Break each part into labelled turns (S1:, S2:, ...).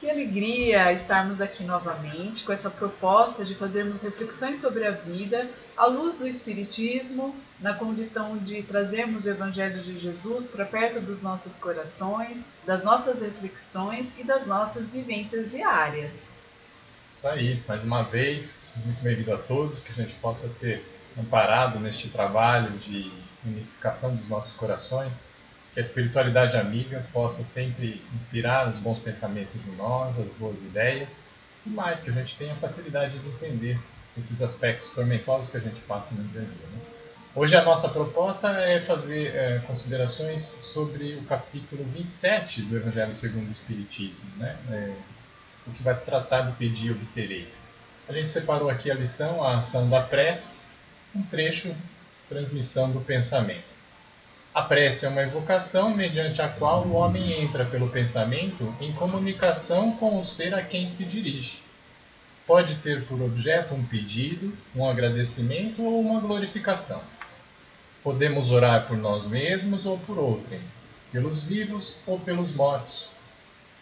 S1: Que alegria estarmos aqui novamente com essa proposta de fazermos reflexões sobre a vida à luz do Espiritismo, na condição de trazermos o Evangelho de Jesus para perto dos nossos corações, das nossas reflexões e das nossas vivências diárias.
S2: Isso aí, mais uma vez, muito bem-vindo a todos, que a gente possa ser amparado neste trabalho de unificação dos nossos corações, que a espiritualidade amiga possa sempre inspirar os bons pensamentos em nós, as boas ideias, e mais, que a gente tenha facilidade de entender esses aspectos tormentosos que a gente passa no dia a dia, né? Hoje a nossa proposta é fazer considerações sobre o capítulo 27 do Evangelho segundo o Espiritismo, né? O que vai tratar do pedir e obtereis. A gente separou aqui a lição, a ação da prece, um trecho, transmissão do pensamento. A prece é uma evocação mediante a qual o homem entra pelo pensamento em comunicação com o ser a quem se dirige. Pode ter por objeto um pedido, um agradecimento ou uma glorificação. Podemos orar por nós mesmos ou por outrem, pelos vivos ou pelos mortos.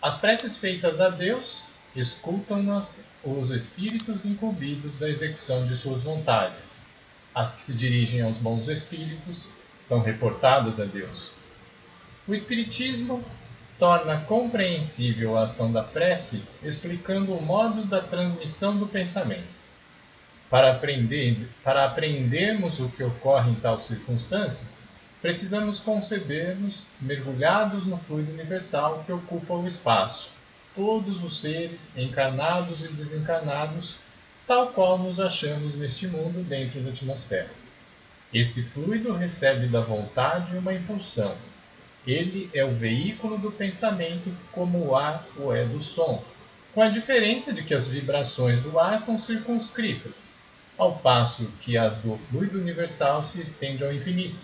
S2: As preces feitas a Deus escutam-nas os espíritos incumbidos da execução de suas vontades. As que se dirigem aos bons espíritos são reportadas a Deus. O Espiritismo torna compreensível a ação da prece, explicando o modo da transmissão do pensamento. Para aprendermos o que ocorre em tal circunstância, precisamos conceber-nos mergulhados no fluido universal que ocupa o espaço, todos os seres, encarnados e desencarnados, tal qual nos achamos neste mundo dentro da atmosfera. Esse fluido recebe da vontade uma impulsão. Ele é o veículo do pensamento, como o ar o é do som, com a diferença de que as vibrações do ar são circunscritas, ao passo que as do fluido universal se estendem ao infinito.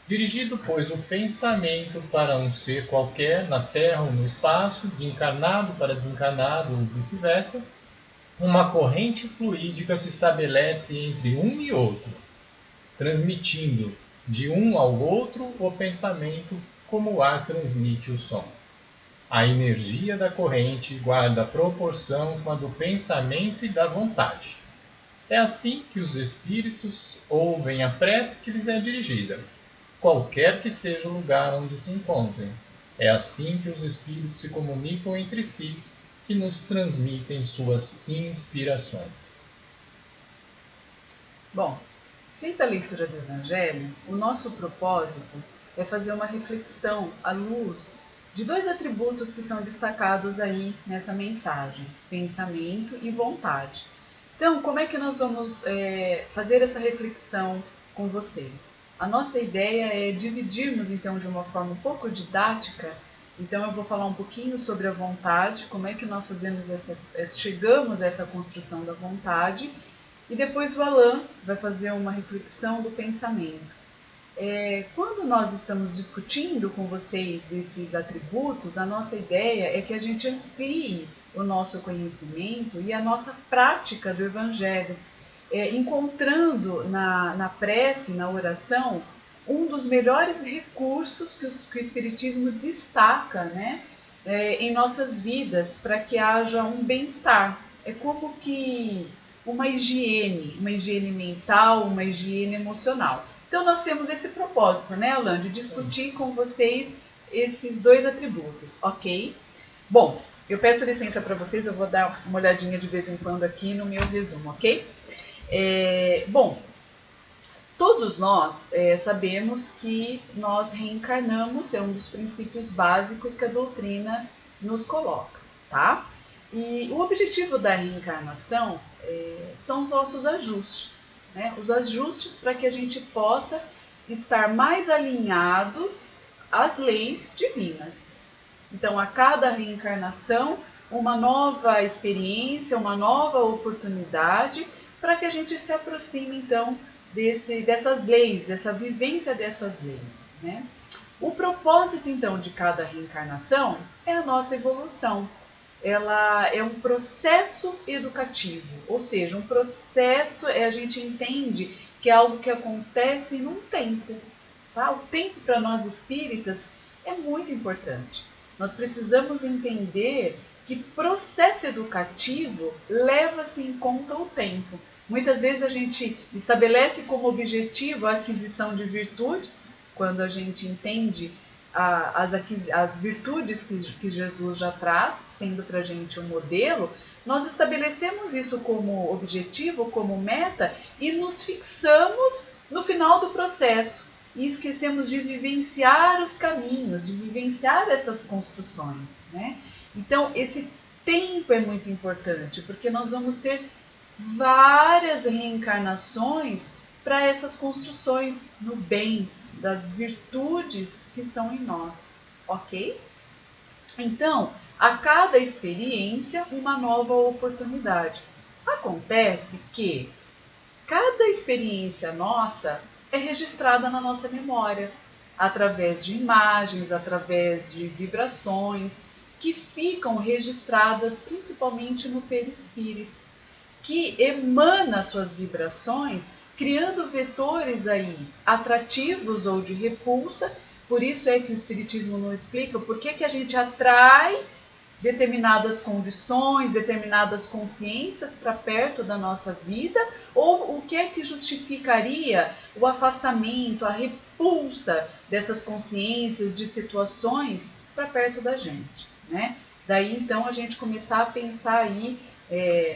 S2: Dirigido, pois, o pensamento para um ser qualquer, na Terra ou no espaço, de encarnado para desencarnado ou vice-versa, uma corrente fluídica se estabelece entre um e outro, transmitindo de um ao outro o pensamento como o ar transmite o som. A energia da corrente guarda proporção com a do pensamento e da vontade. É assim que os espíritos ouvem a prece que lhes é dirigida, qualquer que seja o lugar onde se encontrem. É assim que os espíritos se comunicam entre si, que nos transmitem suas inspirações.
S1: Bom, feita a leitura do Evangelho, o nosso propósito é fazer uma reflexão à luz de dois atributos que são destacados aí nessa mensagem, pensamento e vontade. Então, como é que nós vamos fazer essa reflexão com vocês? A nossa ideia é dividirmos, então, de uma forma um pouco didática. Então, eu vou falar um pouquinho sobre a vontade, como é que nós chegamos a essa construção da vontade, e depois o Alain vai fazer uma reflexão do pensamento. Quando nós estamos discutindo com vocês esses atributos, a nossa ideia é que a gente amplie o nosso conhecimento e a nossa prática do Evangelho, encontrando na prece, na oração, um dos melhores recursos que o Espiritismo destaca, né, em nossas vidas, para que haja um bem-estar. É como que uma higiene mental, uma higiene emocional. Então nós temos esse propósito, né, Alain, de discutir com vocês esses dois atributos, ok? Bom, eu peço licença para vocês, eu vou dar uma olhadinha de vez em quando aqui no meu resumo, ok? Bom, todos nós sabemos que nós reencarnamos, é um dos princípios básicos que a doutrina nos coloca, tá? E o objetivo da reencarnação são os nossos ajustes, né? Os ajustes para que a gente possa estar mais alinhados às leis divinas. Então, a cada reencarnação, uma nova experiência, uma nova oportunidade para que a gente se aproxime, então, dessas leis, dessa vivência dessas leis, né? O propósito, então, de cada reencarnação é a nossa evolução. Ela é um processo educativo, ou seja, um processo, a gente entende que é algo que acontece num tempo. Tá? O tempo para nós espíritas é muito importante. Nós precisamos entender que processo educativo leva-se em conta o tempo. Muitas vezes a gente estabelece como objetivo a aquisição de virtudes, quando a gente entende as virtudes que Jesus já traz, sendo para a gente um modelo, nós estabelecemos isso como objetivo, como meta, e nos fixamos no final do processo. E esquecemos de vivenciar os caminhos, de vivenciar essas construções, né? Então, esse tempo é muito importante, porque nós vamos ter várias reencarnações para essas construções no bem, das virtudes que estão em nós, ok? Então, a cada experiência, uma nova oportunidade. Acontece que cada experiência nossa é registrada na nossa memória, através de imagens, através de vibrações, que ficam registradas principalmente no perispírito, que emana suas vibrações, criando vetores aí atrativos ou de repulsa. Por isso é que o Espiritismo nos explica por que a gente atrai determinadas condições, determinadas consciências para perto da nossa vida, ou o que é que justificaria o afastamento, a repulsa dessas consciências, de situações para perto da gente, né? Daí então a gente começar a pensar aí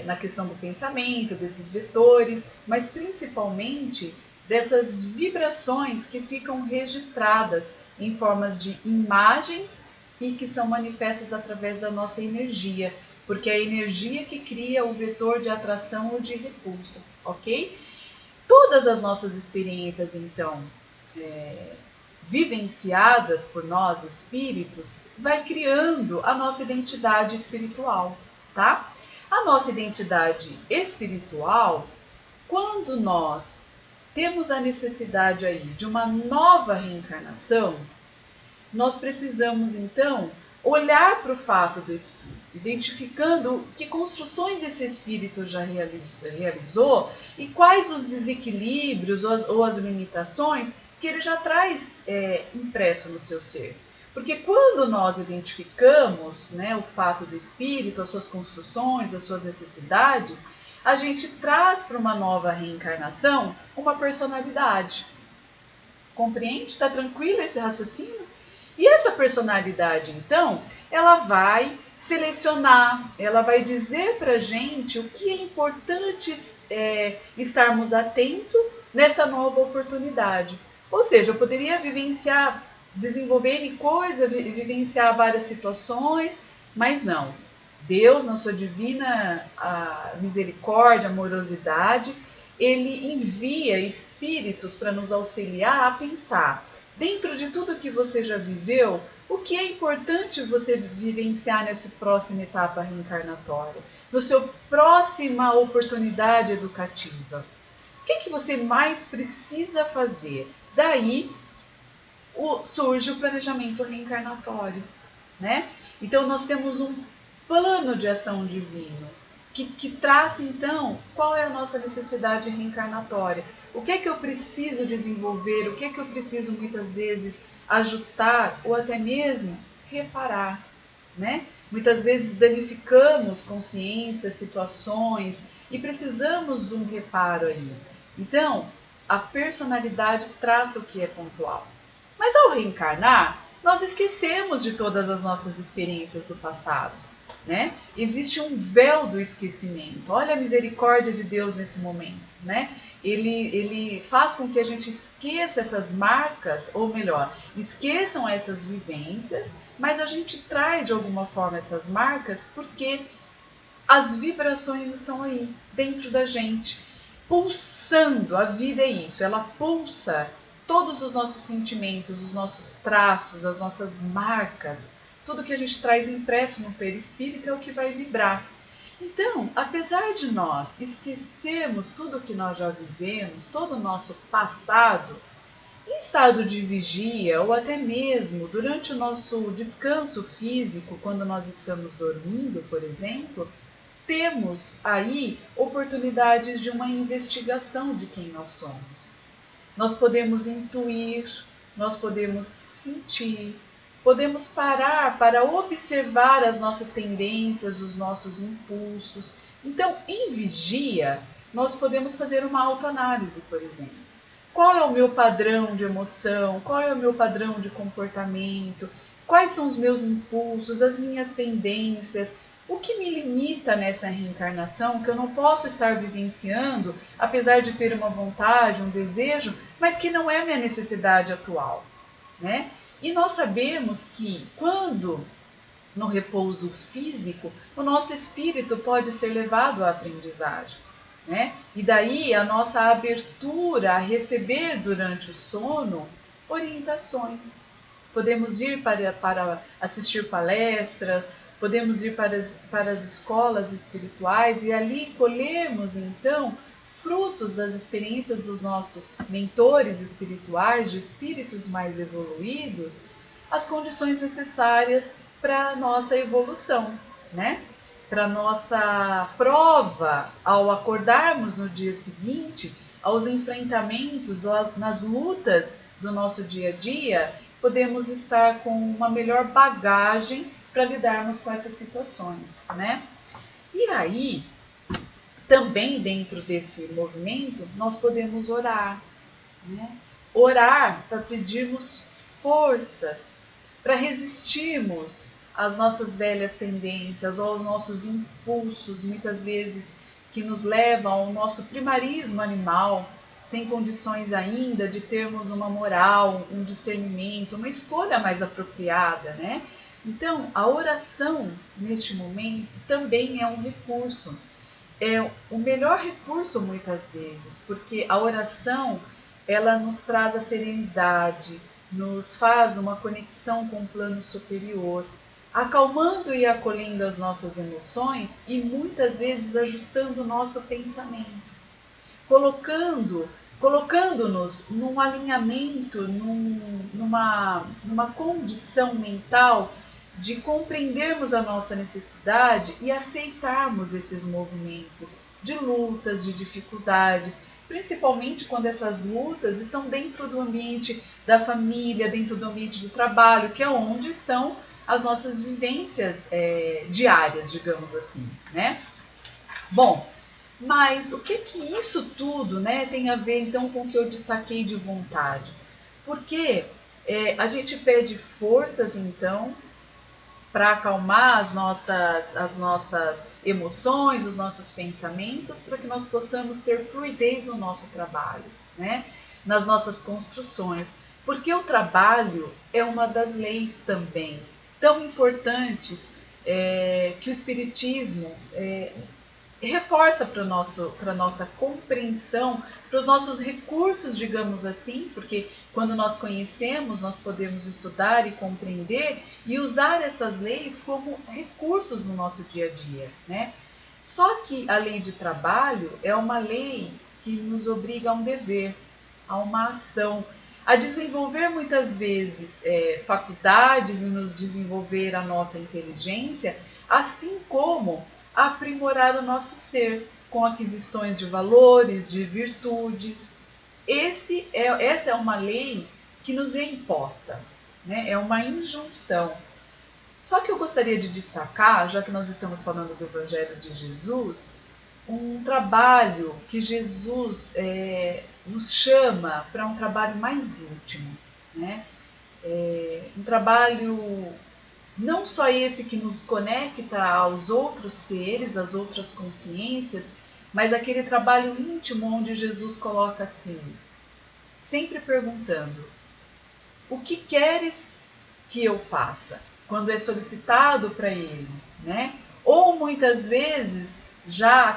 S1: na questão do pensamento, desses vetores, mas principalmente dessas vibrações que ficam registradas em formas de imagens e que são manifestas através da nossa energia, porque é a energia que cria o vetor de atração ou de repulsa, ok? Todas as nossas experiências, então, vivenciadas por nós, espíritos, vai criando a nossa identidade espiritual, tá? A nossa identidade espiritual, quando nós temos a necessidade aí de uma nova reencarnação, nós precisamos, então, olhar para o fato do espírito, identificando que construções esse espírito já realizou e quais os desequilíbrios ou as limitações que ele já traz impresso no seu ser. Porque quando nós identificamos, né, o fato do espírito, as suas construções, as suas necessidades, a gente traz para uma nova reencarnação uma personalidade. Compreende? Está tranquilo esse raciocínio? E essa personalidade, então, ela vai selecionar, ela vai dizer para a gente o que é importante estarmos atentos nessa nova oportunidade. Ou seja, eu poderia vivenciar, desenvolver coisas, vivenciar várias situações, mas não. Deus, na sua divina misericórdia, amorosidade, ele envia espíritos para nos auxiliar a pensar, dentro de tudo que você já viveu, o que é importante você vivenciar nessa próxima etapa reencarnatória, no seu próxima oportunidade educativa. O que você mais precisa fazer? Daí surge o planejamento reencarnatório, né? Então nós temos um plano de ação divino que traz então qual é a nossa necessidade reencarnatória. O que é que eu preciso desenvolver, o que é que eu preciso muitas vezes ajustar ou até mesmo reparar, né? Muitas vezes danificamos consciências, situações e precisamos de um reparo aí. Então, a personalidade traz o que é pontual. Mas ao reencarnar, nós esquecemos de todas as nossas experiências do passado, né? Existe um véu do esquecimento. Olha a misericórdia de Deus nesse momento, né? Ele faz com que a gente esqueça essas marcas, ou melhor, esqueçam essas vivências, mas a gente traz de alguma forma essas marcas porque as vibrações estão aí, dentro da gente, pulsando. A vida é isso, ela pulsa todos os nossos sentimentos, os nossos traços, as nossas marcas, tudo que a gente traz impresso no perispírito é o que vai vibrar. Então, apesar de nós esquecermos tudo que nós já vivemos, todo o nosso passado, em estado de vigia ou até mesmo durante o nosso descanso físico, quando nós estamos dormindo, por exemplo, temos aí oportunidades de uma investigação de quem nós somos. Nós podemos intuir, nós podemos sentir, podemos parar para observar as nossas tendências, os nossos impulsos. Então, em vigia, nós podemos fazer uma autoanálise, por exemplo. Qual é o meu padrão de emoção? Qual é o meu padrão de comportamento? Quais são os meus impulsos, as minhas tendências? O que me limita nessa reencarnação que eu não posso estar vivenciando, apesar de ter uma vontade, um desejo, mas que não é minha necessidade atual, né? E nós sabemos que quando no repouso físico, o nosso espírito pode ser levado à aprendizagem, né? E daí a nossa abertura a receber durante o sono orientações. Podemos ir para assistir palestras, podemos ir para as escolas espirituais e ali colhermos então frutos das experiências dos nossos mentores espirituais, de espíritos mais evoluídos, as condições necessárias para a nossa evolução, né? Para a nossa prova ao acordarmos no dia seguinte, aos enfrentamentos, nas lutas do nosso dia a dia, podemos estar com uma melhor bagagem para lidarmos com essas situações, né? E aí, também dentro desse movimento, nós podemos orar, né? Orar para pedirmos forças, para resistirmos às nossas velhas tendências ou aos nossos impulsos, muitas vezes que nos levam ao nosso primarismo animal, sem condições ainda de termos uma moral, um discernimento, uma escolha mais apropriada, né? Então, a oração, neste momento, também é um recurso. É o melhor recurso muitas vezes, porque a oração, ela nos traz a serenidade, nos faz uma conexão com o plano superior, acalmando e acolhendo as nossas emoções e muitas vezes ajustando o nosso pensamento, colocando-nos num alinhamento, numa condição mental de compreendermos a nossa necessidade e aceitarmos esses movimentos de lutas, de dificuldades, principalmente quando essas lutas estão dentro do ambiente da família, dentro do ambiente do trabalho, que é onde estão as nossas vivências diárias, digamos assim, né? Bom, mas o que isso tudo, né, tem a ver então com o que eu destaquei de vontade? Porque a gente pede forças então para acalmar as nossas emoções, os nossos pensamentos, para que nós possamos ter fluidez no nosso trabalho, né? Nas nossas construções. Porque o trabalho é uma das leis também tão importantes que o Espiritismo reforça para a nossa compreensão, para os nossos recursos, digamos assim, porque quando nós conhecemos, nós podemos estudar e compreender e usar essas leis como recursos no nosso dia a dia, né? Só que a lei de trabalho é uma lei que nos obriga a um dever, a uma ação, a desenvolver muitas vezes faculdades e nos desenvolver a nossa inteligência, assim como aprimorar o nosso ser com aquisições de valores, de virtudes. Essa é uma lei que nos é imposta, né? É uma injunção. Só que eu gostaria de destacar, já que nós estamos falando do Evangelho de Jesus, um trabalho que Jesus nos chama para um trabalho mais íntimo, né? Um trabalho não só esse que nos conecta aos outros seres, às outras consciências, mas aquele trabalho íntimo onde Jesus coloca assim, sempre perguntando: o que queres que eu faça? Quando é solicitado para ele, né? Ou muitas vezes já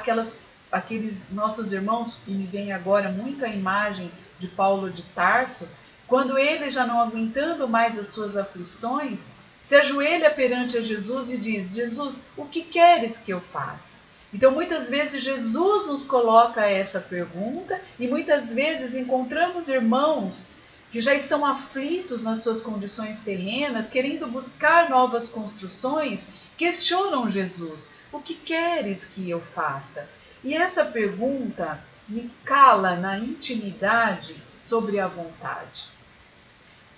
S1: aqueles nossos irmãos, e me vem agora muito a imagem de Paulo de Tarso, quando ele já não aguentando mais as suas aflições, se ajoelha perante a Jesus e diz: Jesus, o que queres que eu faça? Então, muitas vezes, Jesus nos coloca essa pergunta e muitas vezes encontramos irmãos que já estão aflitos nas suas condições terrenas, querendo buscar novas construções, questionam Jesus: o que queres que eu faça? E essa pergunta me cala na intimidade sobre a vontade.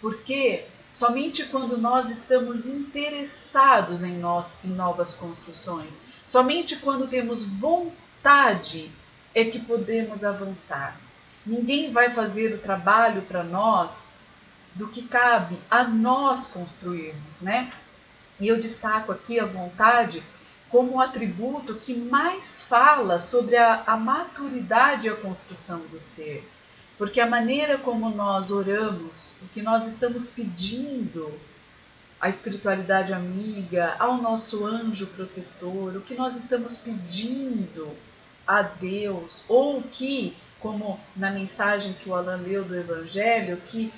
S1: Porque somente quando nós estamos interessados em novas construções, somente quando temos vontade é que podemos avançar. Ninguém vai fazer o trabalho para nós do que cabe a nós construirmos, né? E eu destaco aqui a vontade como o atributo que mais fala sobre a maturidade e a construção do ser. Porque a maneira como nós oramos, o que nós estamos pedindo à espiritualidade amiga, ao nosso anjo protetor, o que nós estamos pedindo a Deus, ou que, como na mensagem que o Alan leu do Evangelho, que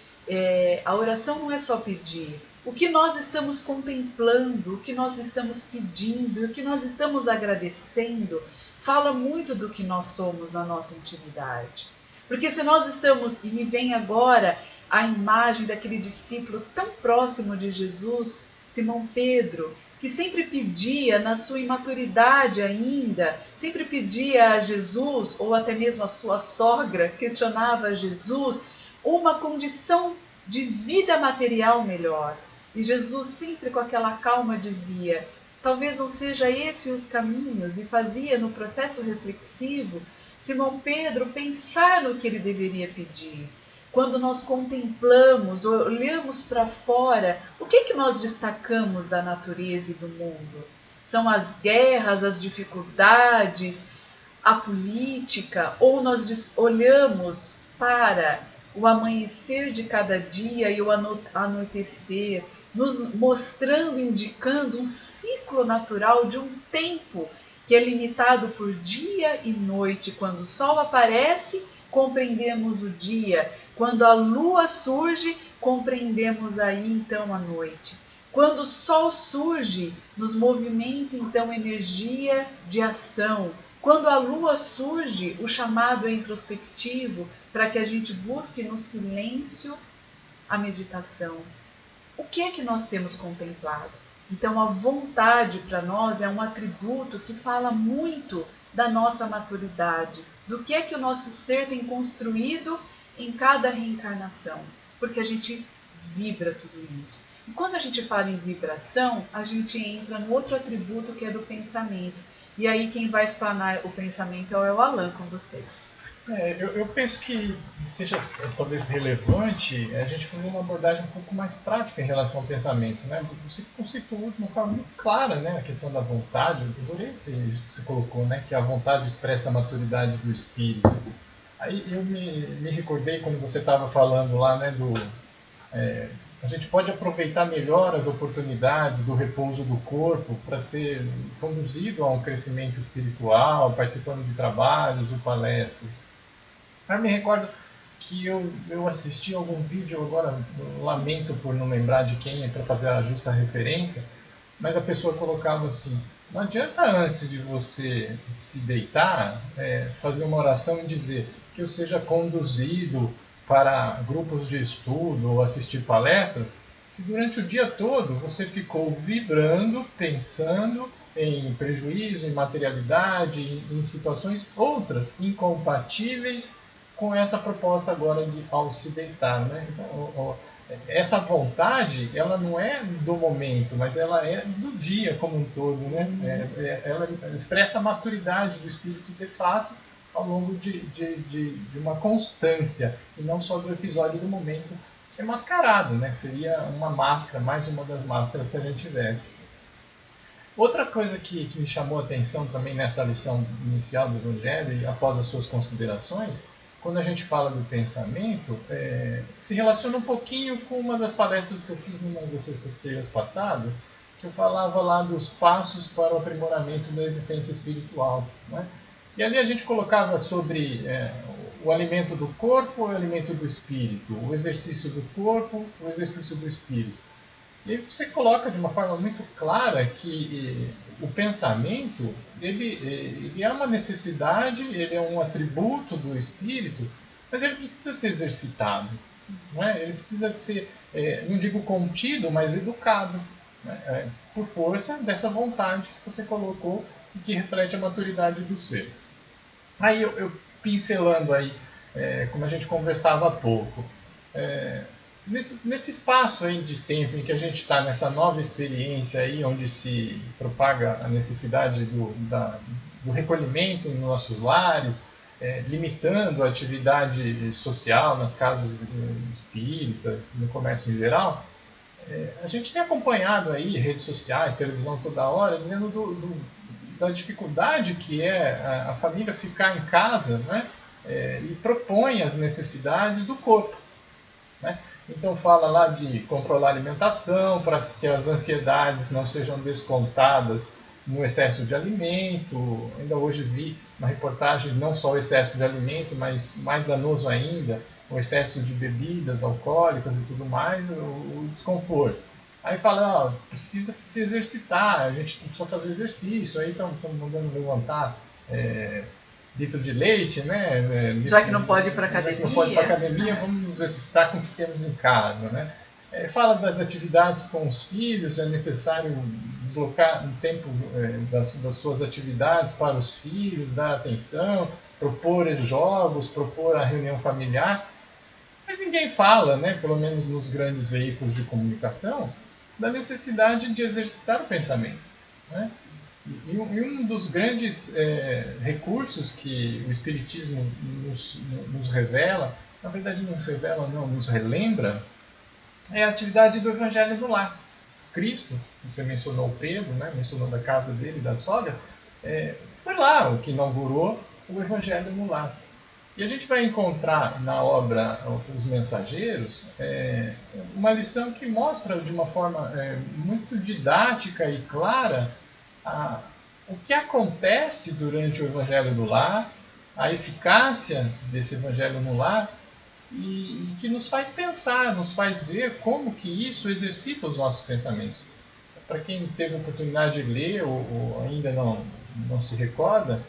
S1: a oração não é só pedir. O que nós estamos contemplando, o que nós estamos pedindo, o que nós estamos agradecendo, fala muito do que nós somos na nossa intimidade. Porque se nós estamos, e me vem agora a imagem daquele discípulo tão próximo de Jesus, Simão Pedro, que sempre pedia, na sua imaturidade ainda, sempre pedia a Jesus, ou até mesmo a sua sogra, questionava a Jesus, uma condição de vida material melhor. E Jesus sempre com aquela calma dizia, talvez não seja esse os caminhos, e fazia no processo reflexivo Simão Pedro pensar no que ele deveria pedir. Quando nós contemplamos, olhamos para fora, o que nós destacamos da natureza e do mundo? São as guerras, as dificuldades, a política, ou nós olhamos para o amanhecer de cada dia e o anoitecer, nos mostrando, indicando um ciclo natural de um tempo que é limitado por dia e noite. Quando o sol aparece, compreendemos o dia. Quando a lua surge, compreendemos aí então a noite. Quando o sol surge, nos movimenta então energia de ação. Quando a lua surge, o chamado é introspectivo para que a gente busque no silêncio a meditação. O que é que nós temos contemplado? Então, a vontade para nós é um atributo que fala muito da nossa maturidade, do que é que o nosso ser tem construído em cada reencarnação, porque a gente vibra tudo isso. E quando a gente fala em vibração, a gente entra no outro atributo que é do pensamento. E aí quem vai explanar o pensamento é o Alan com vocês.
S2: Eu penso que seja talvez relevante a gente fazer uma abordagem um pouco mais prática em relação ao pensamento, né? O conceito último fala muito clara, né? A questão da vontade. Eu adorei se você colocou, né? Que a vontade expressa a maturidade do espírito. Aí eu me recordei quando você estava falando lá, né? A gente pode aproveitar melhor as oportunidades do repouso do corpo para ser conduzido a um crescimento espiritual, participando de trabalhos ou palestras. Eu me recordo que eu assisti algum vídeo, agora eu lamento por não lembrar de quem é para fazer a justa referência, mas a pessoa colocava assim, não adianta antes de você se deitar, fazer uma oração e dizer que eu seja conduzido para grupos de estudo ou assistir palestras, se durante o dia todo você ficou vibrando, pensando em prejuízo, em materialidade, em situações outras incompatíveis com essa proposta agora de ao se deitar, né? Então, essa vontade, ela não é do momento, mas ela é do dia como um todo, né? Ela expressa a maturidade do espírito de fato ao longo de uma constância, e não só do episódio do momento que é mascarado, né? Seria uma máscara, mais uma das máscaras que a gente tivesse. Outra coisa que me chamou a atenção também nessa lição inicial do Evangelho, e após as suas considerações, quando a gente fala do pensamento, se relaciona um pouquinho com uma das palestras que eu fiz numa das sextas-feiras passadas, que eu falava lá dos passos para o aprimoramento da existência espiritual, né? E ali a gente colocava sobre o alimento do corpo, o alimento do espírito, o exercício do corpo, o exercício do espírito. E aí você coloca de uma forma muito clara que o pensamento ele é uma necessidade, ele é um atributo do espírito, mas ele precisa ser exercitado. Não é? Ele precisa ser, não digo contido, mas educado, né? Por força dessa vontade que você colocou e que reflete a maturidade do ser. Aí eu pincelando aí, como a gente conversava há pouco, nesse espaço aí de tempo em que a gente está nessa nova experiência aí, onde se propaga a necessidade do recolhimento nos nossos lares, limitando a atividade social nas casas espíritas, no comércio em geral, a gente tem acompanhado aí redes sociais, televisão toda hora, dizendo da dificuldade que é a família ficar em casa, né? E propõe as necessidades do corpo, né? Então fala lá de controlar a alimentação, para que as ansiedades não sejam descontadas no excesso de alimento. Ainda hoje vi uma reportagem, não só o excesso de alimento, mas mais danoso ainda, o excesso de bebidas alcoólicas e tudo mais, o desconforto. Aí fala, precisa se exercitar, a gente precisa fazer exercício, aí estão mandando levantar litro de leite, né?
S1: Já que não pode ir para academia.
S2: Já que não pode ir para academia, vamos nos exercitar com o que temos em casa, né? Fala das atividades com os filhos, é necessário deslocar um tempo das suas atividades para os filhos, dar atenção, propor jogos, propor a reunião familiar. Mas ninguém fala, né, pelo menos nos grandes veículos de comunicação, da necessidade de exercitar o pensamento, né? E um dos grandes recursos que o Espiritismo nos revela, na verdade não nos revela, não, nos relembra, é a atividade do Evangelho do Lar. Cristo, você mencionou Pedro, né, mencionou da casa dele, da sogra, foi lá o que inaugurou o Evangelho no Lar. E a gente vai encontrar na obra Os Mensageiros uma lição que mostra de uma forma muito didática e clara o que acontece durante o Evangelho do Lar, a eficácia desse Evangelho no Lar, e que nos faz pensar, nos faz ver como que isso exercita os nossos pensamentos. Para quem teve a oportunidade de ler ou ainda não se recorda,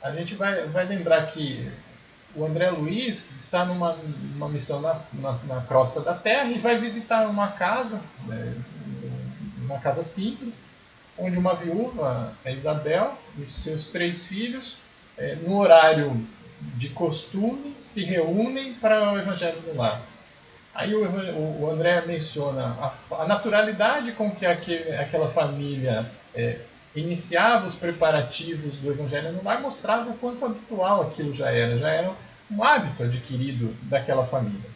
S2: a gente vai lembrar que o André Luiz está numa missão na crosta da Terra e vai visitar uma casa simples, onde uma viúva, a Isabel, e seus 3 filhos, no horário de costume, se reúnem para o Evangelho do Lar. Aí o André menciona a naturalidade com que aquela família iniciava os preparativos do Evangelho no Lar, mostrava o quanto habitual aquilo já era um hábito adquirido daquela família.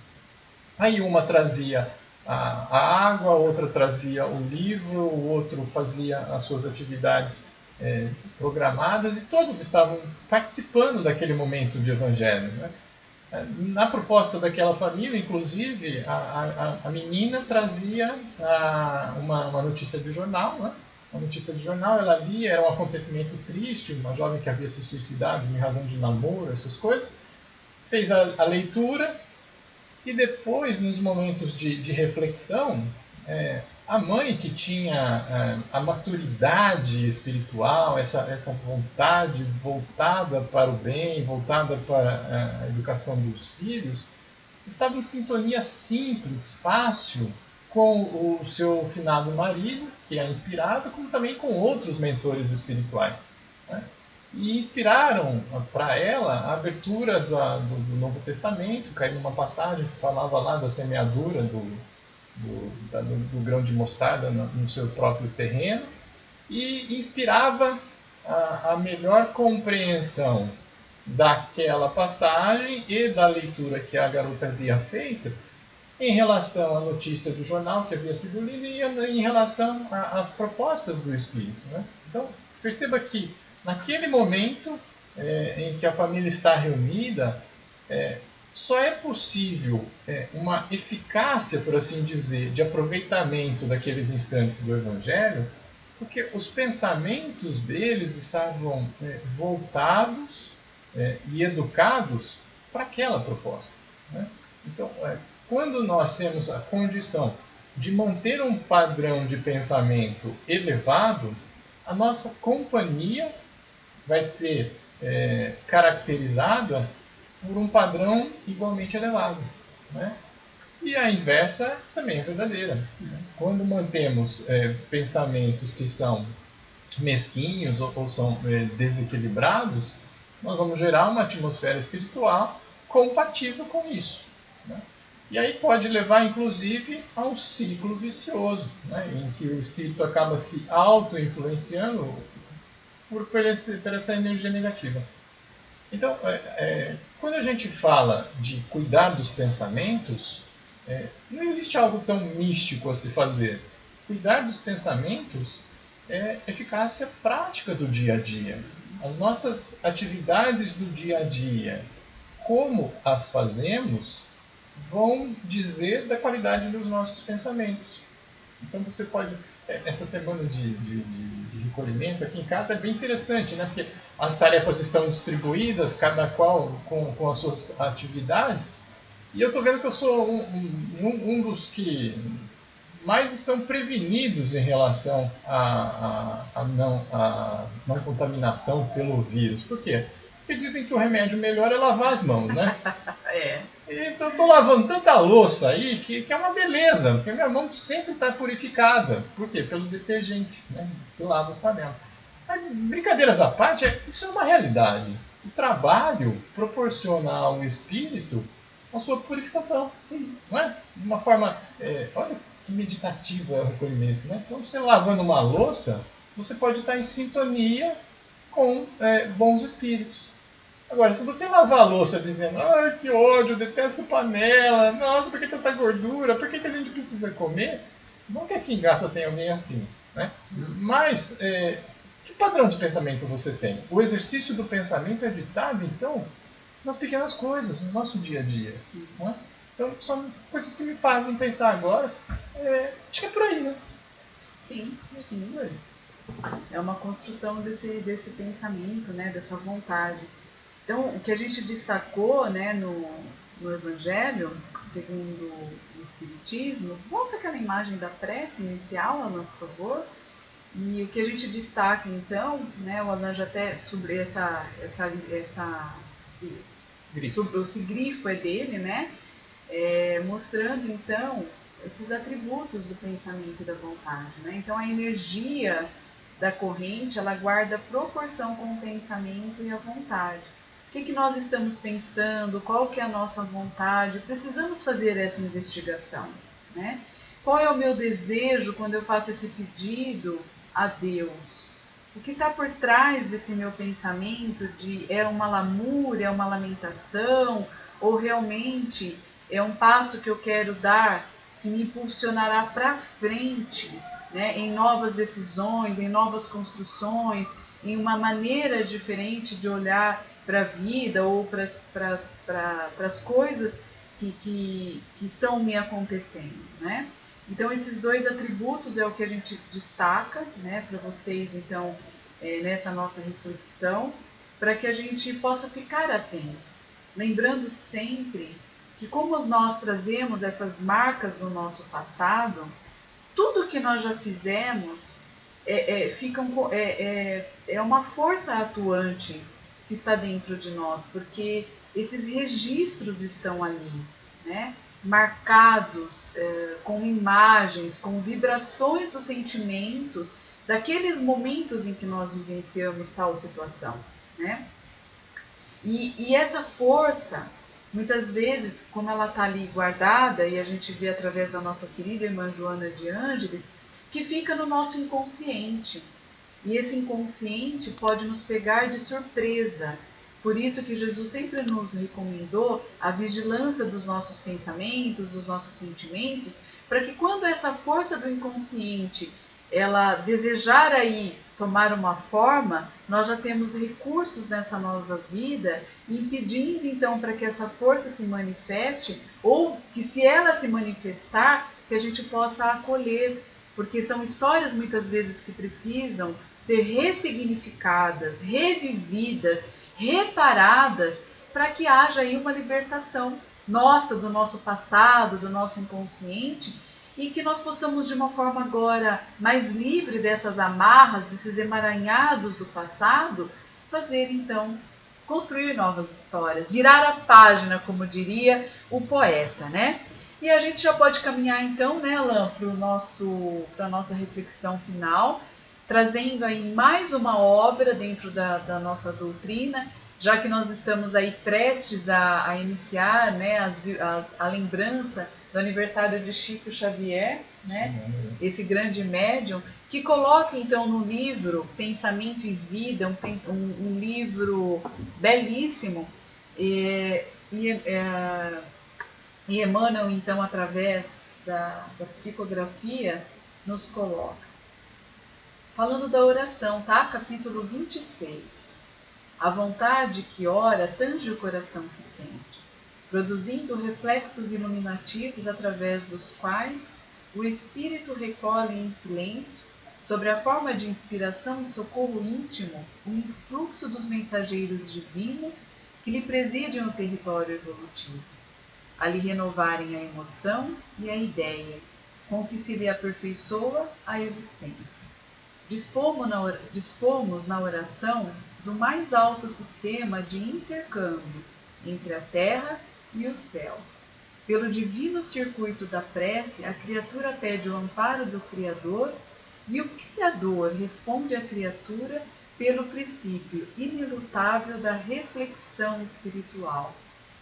S2: Aí uma trazia a água, a outra trazia o livro, o outro fazia as suas atividades programadas, e todos estavam participando daquele momento de Evangelho, né? Na proposta daquela família, inclusive, a menina trazia uma notícia de jornal, né? Uma notícia de jornal, ela lia, era um acontecimento triste, uma jovem que havia se suicidado em razão de namoro, essas coisas, fez a leitura, e depois, nos momentos de reflexão, a mãe, que tinha a maturidade espiritual, essa vontade voltada para o bem, voltada para a educação dos filhos, estava em sintonia simples, fácil, com o seu finado marido, que é inspirado, como também com outros mentores espirituais, né? E inspiraram para ela a abertura do Novo Testamento, caiu numa passagem que falava lá da semeadura do grão de mostarda no seu próprio terreno, e inspirava a melhor compreensão daquela passagem e da leitura que a garota havia feito em relação à notícia do jornal que havia sido lida e em relação às propostas do Espírito, né? Então, perceba que naquele momento em que a família está reunida, só é possível uma eficácia, por assim dizer, de aproveitamento daqueles instantes do Evangelho, porque os pensamentos deles estavam voltados e educados para aquela proposta, né? Então, quando nós temos a condição de manter um padrão de pensamento elevado, a nossa companhia vai ser caracterizada por um padrão igualmente elevado, né? E a inversa também é verdadeira. Quando mantemos pensamentos que são mesquinhos ou são desequilibrados, nós vamos gerar uma atmosfera espiritual compatível com isso, né? E aí pode levar, inclusive, a um ciclo vicioso, né, em que o espírito acaba se auto-influenciando por essa energia negativa. Então, quando a gente fala de cuidar dos pensamentos, não existe algo tão místico a se fazer. Cuidar dos pensamentos é eficácia prática do dia a dia. As nossas atividades do dia a dia, como as fazemos, vão dizer da qualidade dos nossos pensamentos. Então você pode... Essa semana de recolhimento aqui em casa é bem interessante, né? Porque as tarefas estão distribuídas, cada qual com as suas atividades, e eu estou vendo que eu sou um dos que mais estão prevenidos em relação à não contaminação pelo vírus. Por quê? Porque dizem que o remédio melhor é lavar as mãos, né? Então eu estou lavando tanta louça aí que é uma beleza, porque minha mão sempre está purificada. Por quê? Pelo detergente, né? Que lava as panelas. Mas, brincadeiras à parte, isso é uma realidade. O trabalho proporciona ao espírito a sua purificação.
S1: Sim.
S2: Não é? De uma forma... olha que meditativo é o recolhimento, né? Então, você lavando uma louça, você pode estar em sintonia com bons espíritos. Agora, se você lavar a louça dizendo, ai, que ódio, eu detesto panela, nossa, por que tanta gordura, por que a gente precisa comer? Não que aqui em Gaça tenha alguém assim, né? Mas, que padrão de pensamento você tem? O exercício do pensamento é ditado, então, nas pequenas coisas, no nosso dia a dia.
S1: Sim.
S2: Não é? Então, são coisas que me fazem pensar agora. Acho que é por aí, né?
S1: Sim, sim. É uma construção desse pensamento, né? Dessa vontade. Então, o que a gente destacou, né, no Evangelho, segundo o Espiritismo, volta aquela imagem da prece inicial, Alan, por favor. E o que a gente destaca, então, né, o Alan já até sobre esse grifo é dele, né, mostrando, então, esses atributos do pensamento e da vontade. Né? Então, a energia da corrente, ela guarda proporção com o pensamento e a vontade. O que nós estamos pensando, qual que é a nossa vontade, precisamos fazer essa investigação, né? Qual é o meu desejo quando eu faço esse pedido a Deus? O que está por trás desse meu pensamento é uma lamúria, é uma lamentação, ou realmente é um passo que eu quero dar que me impulsionará para frente, né? Em novas decisões, em novas construções, em uma maneira diferente de olhar para a vida ou para as coisas que estão me acontecendo, né? Então, esses dois atributos é o que a gente destaca, né, para vocês, então, nessa nossa reflexão, para que a gente possa ficar atento. Lembrando sempre que, como nós trazemos essas marcas do nosso passado, tudo que nós já fizemos é uma força atuante que está dentro de nós, porque esses registros estão ali, né? Marcados com imagens, com vibrações dos sentimentos daqueles momentos em que nós vivenciamos tal situação, né? E essa força, muitas vezes, como ela está ali guardada, e a gente vê através da nossa querida irmã Joana de Ângeles, que fica no nosso inconsciente. E esse inconsciente pode nos pegar de surpresa. Por isso que Jesus sempre nos recomendou a vigilância dos nossos pensamentos, dos nossos sentimentos, para que quando essa força do inconsciente ela desejar aí tomar uma forma, nós já temos recursos nessa nova vida, impedindo então para que essa força se manifeste, ou que se ela se manifestar, que a gente possa acolher. Porque são histórias muitas vezes que precisam ser ressignificadas, revividas, reparadas, para que haja aí uma libertação nossa, do nosso passado, do nosso inconsciente, e que nós possamos de uma forma agora mais livre dessas amarras, desses emaranhados do passado, fazer então, construir novas histórias, virar a página, como diria o poeta, né? E a gente já pode caminhar então, né, Alain, para a nossa reflexão final, trazendo aí mais uma obra dentro da nossa doutrina já que nós estamos aí prestes a iniciar, né, a lembrança do aniversário de Chico Xavier, né, esse grande médium, que coloca então no livro Pensamento e Vida, um livro belíssimo, e Emmanuel então, através da psicografia, nos coloca. Falando da oração, tá? Capítulo 26. A vontade que ora tange o coração que sente, produzindo reflexos iluminativos através dos quais o espírito recolhe em silêncio, sobre a forma de inspiração e socorro íntimo, o influxo dos mensageiros divinos que lhe presidem o território evolutivo, a lhe renovarem a emoção e a ideia, com que se lhe aperfeiçoa a existência. Dispomos na oração do mais alto sistema de intercâmbio entre a terra e o céu. Pelo divino circuito da prece, a criatura pede o amparo do Criador e o Criador responde à criatura pelo princípio inelutável da reflexão espiritual,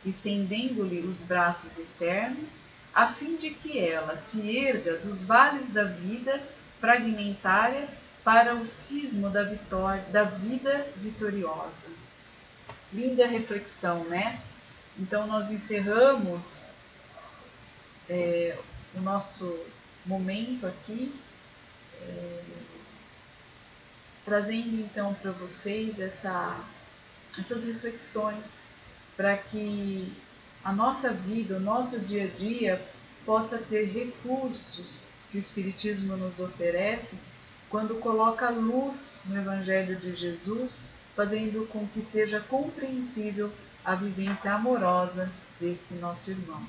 S1: estendendo-lhe os braços eternos, a fim de que ela se erga dos vales da vida fragmentária para o cismo da vida vitoriosa. Linda reflexão, né? Então nós encerramos o nosso momento aqui, trazendo então para vocês essas reflexões, para que a nossa vida, o nosso dia a dia, possa ter recursos que o Espiritismo nos oferece quando coloca luz no Evangelho de Jesus, fazendo com que seja compreensível a vivência amorosa desse nosso irmão.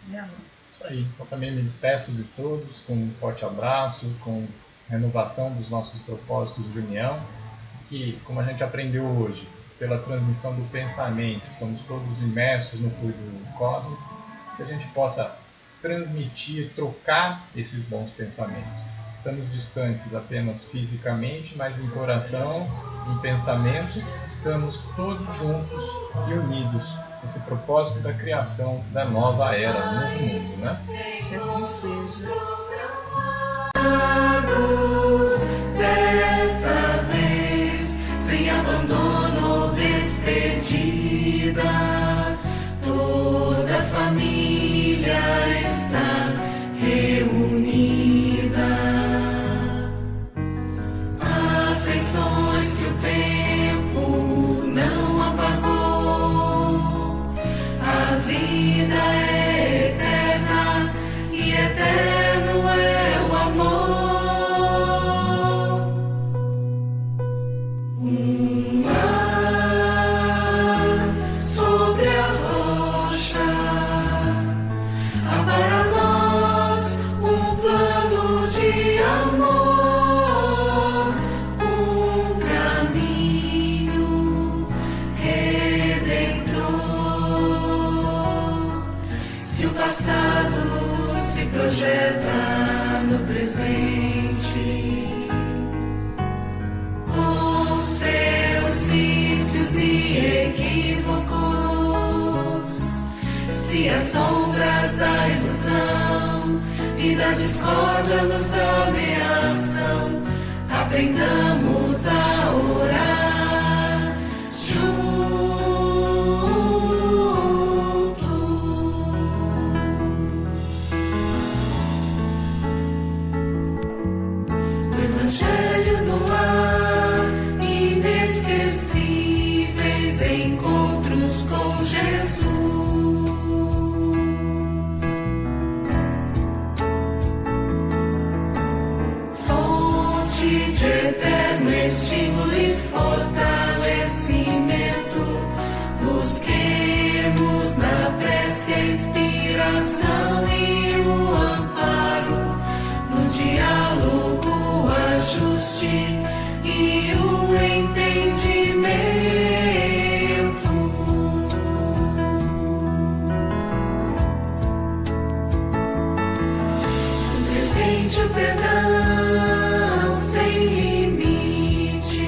S1: Né, Alain?
S2: Isso aí. Eu também me despeço de todos com um forte abraço, com renovação dos nossos propósitos de união, que, como a gente aprendeu hoje, pela transmissão do pensamento, estamos todos imersos no fluido cósmico, que a gente possa transmitir, trocar esses bons pensamentos. Estamos distantes apenas fisicamente, mas em coração, em pensamento, estamos todos juntos e unidos nesse propósito da criação da nova era, um novo mundo, né?
S1: Que assim seja.
S3: Desta vez, sem abandono ou despedida, toda a família está reunida. Afeições que o tempo não apagou, a vida é eterna e eterno é o amor. Um lar sobre a rocha, há para nós um plano de amor, um caminho redentor. Se o passado se projeta no presente, com seus vícios e equívocos, se as sombras da ilusão e da discórdia nos ameaçam, aprendamos a orar juntos. O Evangelho no ar, inesquecíveis encontros com Jesus. Fonte de eterno estímulo e fortalecimento, busquemos na prece a inspiração e o amparo, no diálogo o ajuste e o entendimento. No presente o perdão sem limite,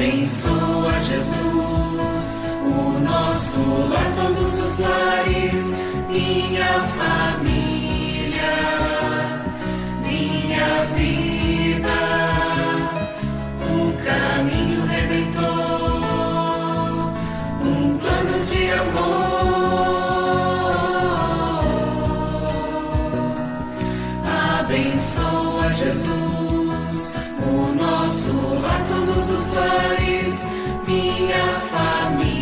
S3: Abençoa, Jesus, o nosso lar, todos os lares, minha família, minha vida, um caminho redentor, um plano de amor. Abençoa, Jesus, o nosso lar, todos os lares, minha família.